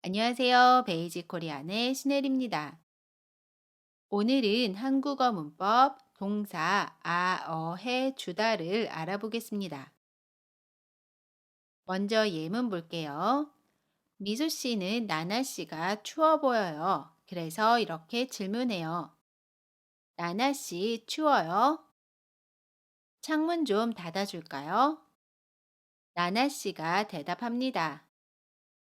안녕하세요. 베이직 코리안의 신혜리입니다. 오늘은 한국어 문법 동사 아, 어, 해, 주다를 알아보겠습니다. 먼저 예문 볼게요. 미소 씨는 나나 씨가 추워 보여요. 그래서 이렇게 질문해요. 나나 씨 추워요? 창문 좀 닫아줄까요? 나나 씨가 대답합니다.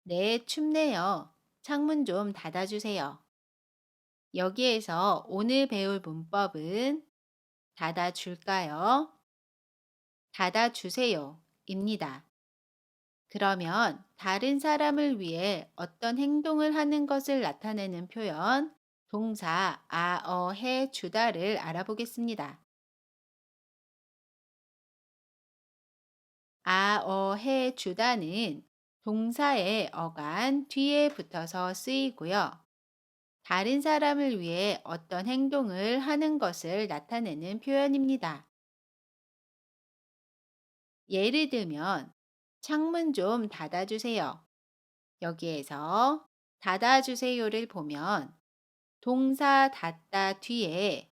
네, 춥네요. 창문 좀 닫아주세요. 여기에서 오늘 배울 문법은 닫아줄까요? 닫아주세요. 입니다. 그러면 다른 사람을 위해 어떤 행동을 하는 것을 나타내는 표현, 동사 아, 어, 해, 주다를 알아보겠습니다. 아, 어, 해, 주다는 동사의 어간 뒤에 붙어서 쓰이고요. 다른 사람을 위해 어떤 행동을 하는 것을 나타내는 표현입니다. 예를 들면, 창문 좀 닫아주세요. 여기에서 닫아주세요를 보면 동사 닫다 뒤에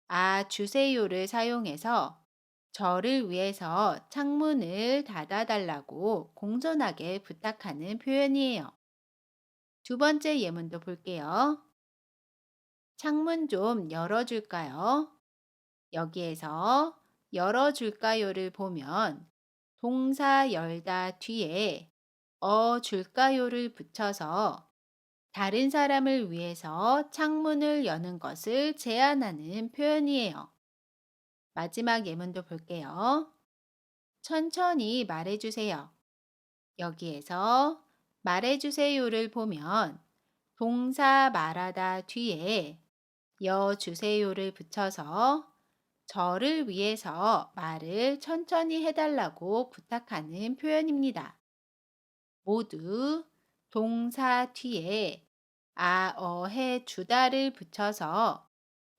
아 주세요를 사용해서 저를 위해서 창문을 닫아달라고 공손하게 부탁하는 표현이에요. 두 번째 예문도 볼게요. 창문 좀 열어줄까요? 여기에서 열어줄까요를 보면 동사 열다 뒤에 줄까요를 붙여서 다른 사람을 위해서 창문을 여는 것을 제안하는 표현이에요. 마지막 예문도 볼게요. 천천히 말해주세요. 여기에서 말해주세요를 보면 동사 말하다 뒤에 여주세요를 붙여서 저를 위해서 말을 천천히 해달라고 부탁하는 표현입니다. 모두 동사 뒤에 아, 어, 해, 주다를 붙여서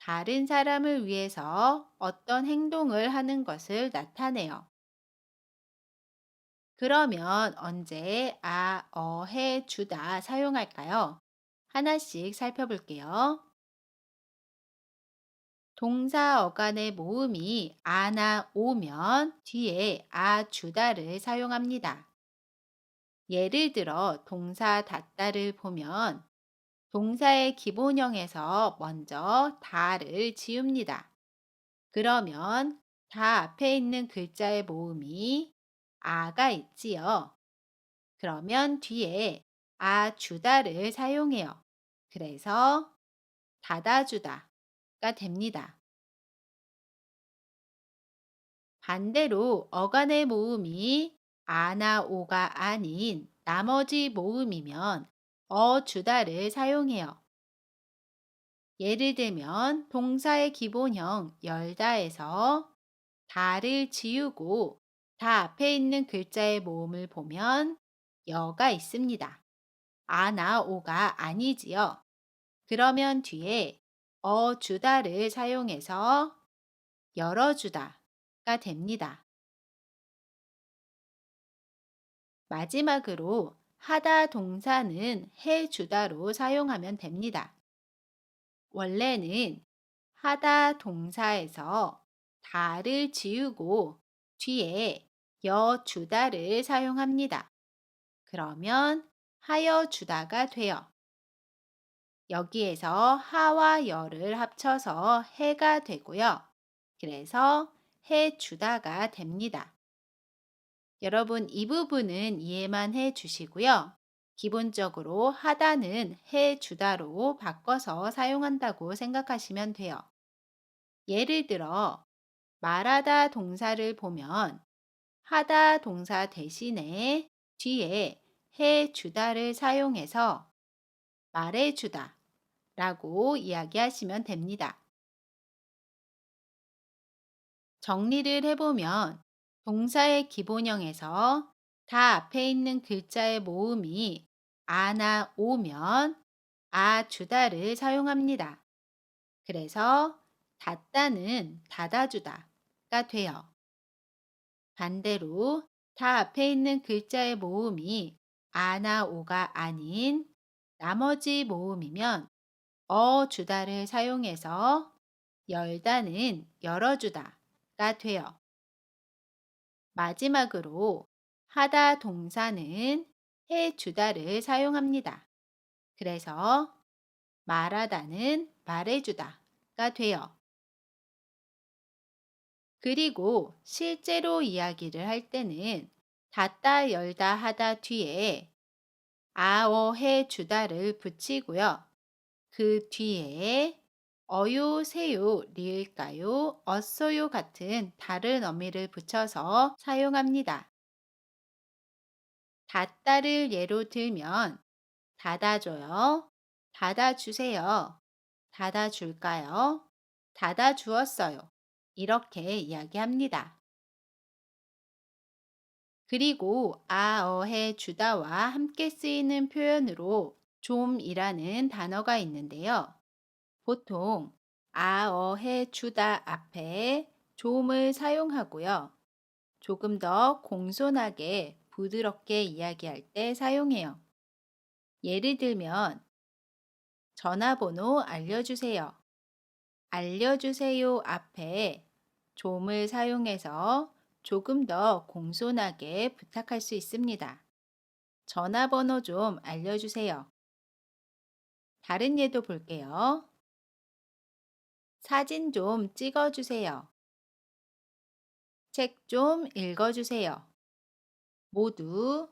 다른 사람을 위해서 어떤 행동을 하는 것을 나타내요. 그러면 언제 아, 어, 해, 주다 사용할까요? 하나씩 살펴볼게요. 동사 어간의 모음이 아나 오면 뒤에 아, 주다를 사용합니다. 예를 들어 동사 닫다를 보면 동사의 기본형에서 먼저 다를 지웁니다. 그러면 다 앞에 있는 글자의 모음이 아가 있지요. 그러면 뒤에 아 주다를 사용해요. 그래서 닫아주다가 됩니다. 반대로 어간의 모음이 아나 오가 아닌 나머지 모음이면 주다를 사용해요. 예를 들면 동사의 기본형 열다에서 다를 지우고 다 앞에 있는 글자의 모음을 보면 여가 있습니다. 아나 오가 아니지요. 그러면 뒤에 주다를 사용해서 열어주다가 됩니다. 마지막으로 하다 동사는 해주다로 사용하면 됩니다. 원래는 하다 동사에서 다를 지우고 뒤에 여주다를 사용합니다. 그러면 하여 주다가 돼요. 여기에서 하와 여를 합쳐서 해가 되고요. 그래서 해 주다가 됩니다. 여러분 이 부분은 이해만 해 주시고요. 기본적으로 하다는 해 주다로 바꿔서 사용한다고 생각하시면 돼요. 예를 들어 말하다 동사를 보면 하다 동사 대신에 뒤에 해 주다를 사용해서 말해 주다 라고 이야기하시면 됩니다. 정리를 해보면 동사의 기본형에서 다 앞에 있는 글자의 모음이 아나 오면 아 주다를 사용합니다. 그래서 닫다는 닫아주다가 돼요. 반대로 다 앞에 있는 글자의 모음이 아나 오가 아닌 나머지 모음이면 주다를 사용해서 열다는 열어주다가 돼요. 마지막으로 하다 동사는 해주다를 사용합니다. 그래서 말하다는 말해주다가 돼요. 그리고 실제로 이야기를 할 때는 닫다 열다 하다 뒤에 해주다를 붙이고요. 그 뒤에 어요, 세요, 리을까요, 어쏘요 같은 다른 어미를 붙여서 사용합니다. 닫다를 예로 들면 닫아줘요, 닫아주세요, 닫아줄까요, 닫아주었어요. 이렇게 이야기합니다. 그리고 해 주다와 함께 쓰이는 표현으로 좀이라는 단어가 있는데요. 보통 해 주다 앞에 좀을 사용하고요. 조금 더 공손하게 부드럽게 이야기할 때 사용해요. 예를 들면 전화번호 알려주세요. 알려주세요 앞에 좀을 사용해서 조금 더 공손하게 부탁할 수 있습니다. 전화번호 좀 알려주세요. 다른 예도 볼게요. 사진 좀 찍어주세요. 책 좀 읽어주세요. 모두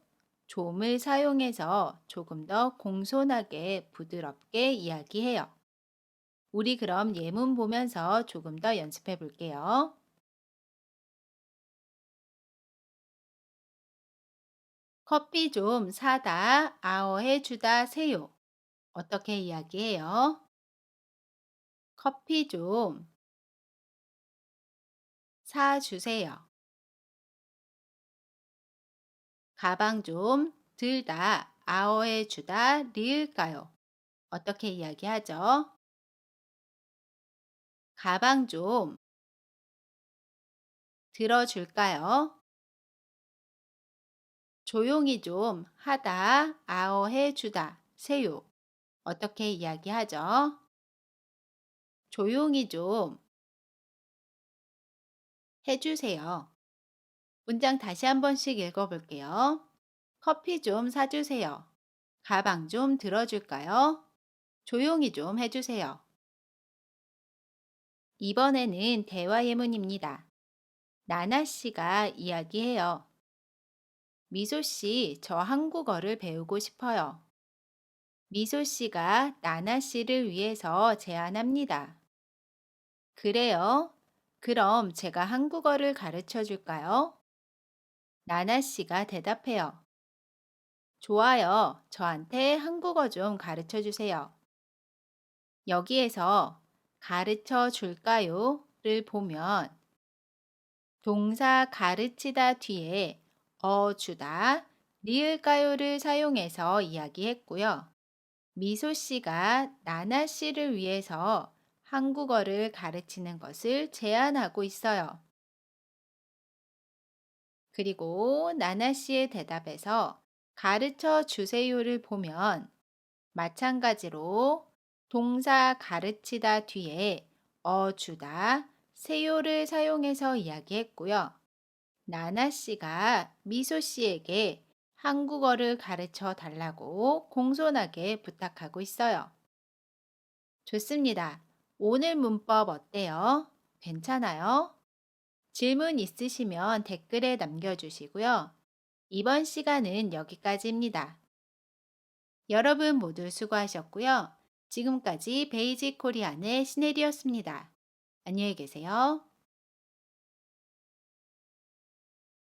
좀을 사용해서 조금 더 공손하게 부드럽게 이야기해요. 우리 그럼 예문 보면서 조금 더 연습해 볼게요. 커피 좀 사다 아어해 주다 세요. 어떻게 이야기해요? 커피 좀 사주세요. 가방 좀 들다 아어해 주다 리을까요? 어떻게 이야기하죠? 가방 좀 들어줄까요? 조용히 좀 하다 아어해 주다 세요. 어떻게 이야기하죠? 조용히 좀 해주세요. 문장 다시 한 번씩 읽어볼게요. 커피 좀 사주세요. 가방 좀 들어줄까요? 조용히 좀 해주세요. 이번에는 대화 예문입니다. 나나 씨가 이야기해요. 미소 씨, 저 한국어를 배우고 싶어요. 미소 씨가 나나 씨를 위해서 제안합니다. 그래요? 그럼 제가 한국어를 가르쳐 줄까요? 나나 씨가 대답해요. 좋아요. 저한테 한국어 좀 가르쳐 주세요. 여기에서 가르쳐 줄까요?를 보면 동사 가르치다 뒤에 주다, 리을까요를 사용해서 이야기했고요. 미소 씨가 나나 씨를 위해서 한국어를 가르치는 것을 제안하고 있어요. 그리고 나나 씨의 대답에서 가르쳐 주세요를 보면 마찬가지로 동사 가르치다 뒤에 주다, 세요를 사용해서 이야기했고요. 나나 씨가 미소 씨에게 한국어를 가르쳐 달라고 공손하게 부탁하고 있어요. 좋습니다. 오늘 문법 어때요? 괜찮아요? 질문 있으시면 댓글에 남겨주시고요. 이번 시간은 여기까지입니다. 여러분 모두 수고하셨고요. 지금까지 베이직 코리안의 신혜리였습니다. 안녕히 계세요.